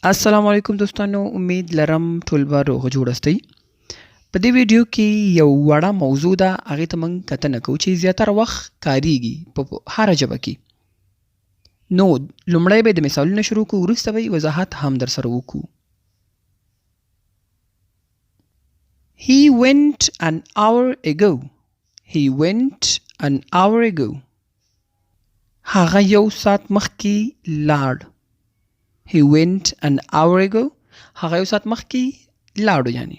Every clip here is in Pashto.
السلام علیکم دوستانو، امید لرم ټول به روغ جوړ استئ. په دې ویډیو کې یو وړه موضوع ده، هغې ته موږ کتنه کوو چې زیاتره وخت کاریږي په هره ژبه کې. نو لومړی به د مثالونه شروع کړو، وروسته به وضاحت هم در سره وکړو. He went an hour ago. He went an hour ago. هغه یو ساعت مخکې لاړ. He went an hour ago. هغه یو ساعت مخکې لاړو یعنی.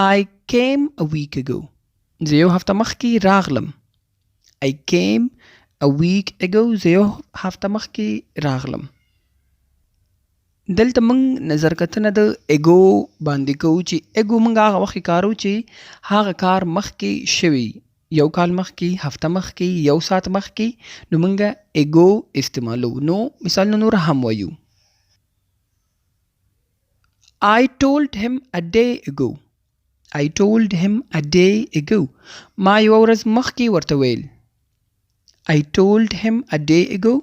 I came a week ago. زه یو هفته مخکې راغلم. I came a week ago. زه یو هفته مخکې راغلم. دلته موږ نظر کتنه د ایګو باندې کوو چې ایګو موږ هغه وخت کارو چې هغه کار مخکې شوی، یو کال مخکې، هفته مخکې، یو ساعت مخکې، نو موږ ایګو استعمالو. نو مثالونه نور هم وایو. I told him a day ago. I told him a day ago. ما یو ورځ مخکې ورته ویل. I told him a day ago.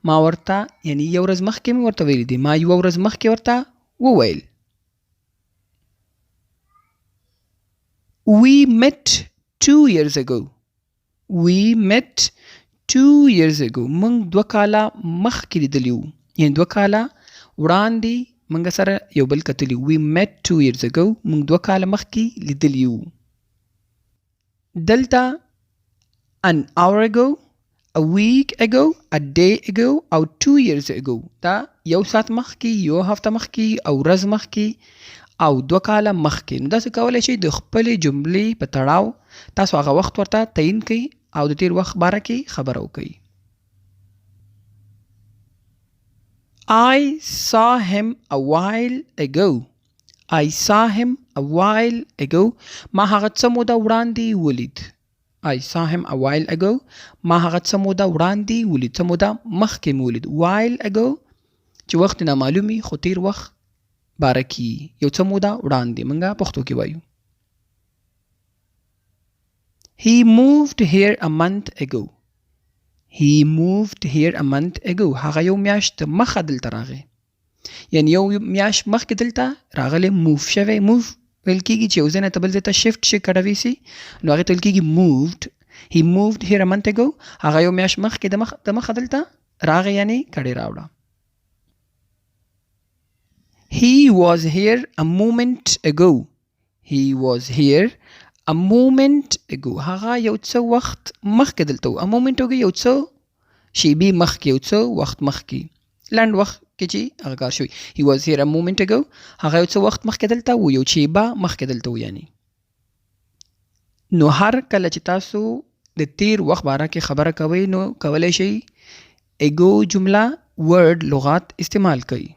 ما ورته یعنی یو ورځ مخکې مې ورته ویل دي، ما یو ورځ مخکې ورته وویل. We met 2 years ago. We met 2 years ago. موږ 2 کاله مخکې لیدلي وو، یعنی 2 کاله وړاندې موږ سره یو بل کتلي. We met 2 years ago. موږ 2 کاله مخکې لیدلي وو. دلته an hour ago, a week ago, a day ago او 2 years ago دا یو ساعت مخکې، یو هفته مخکې او ورځ مخکې او 2 کاله مخکې. نو داسې کولی شئ د خپلې جملې په تړاو تاسو هغه وخت ورته تعیین کړئ او د تیر وخت باره کې خبره وکړئ. I saw him a while ago. I saw him a while ago. ما هغه څه موده وړاندې ولید. I saw him a while ago. ما هغه څه موده وړاندې ولید، څه موده مخکې مې ولید. while ago چې وخت نامعلومي خو تیر وخت باره کې، یو څه موده وړاندې موږ پښتو کې وایو. He moved here a month ago. He moved here a month ago. هغه یو میاشت مخه دلته راغی، یعنی یو میاشت مخکې دلته راغلی. موف شوی، موف ویل کېږي چې یو ځای نه ته بل ځای ته شفټ شي، کډوي سي، نو هغې ته ویل کېږي moved. He moved here a month ago. هغه یو میاشت مخکې د مخه دلته راغی، یعنی کډې راوړه. He was here a moment ago. He was here a moment ago. هغه یو څه وخت مخکې دلته و. a moment ago یو څه شیبې مخکې، یو څه وخت مخکې، لنډ وخت کې چې هغه کار شوی. He was here a moment ago. هغه یو څه وخت مخکې دلته و، یو شیبه مخکې دلته و یعنی. نو هر کله چې تاسو د تیر وخت باره کې خبره کوئ نو کولی شئ ایګو جمله ورډ لغات استعمال کړئ.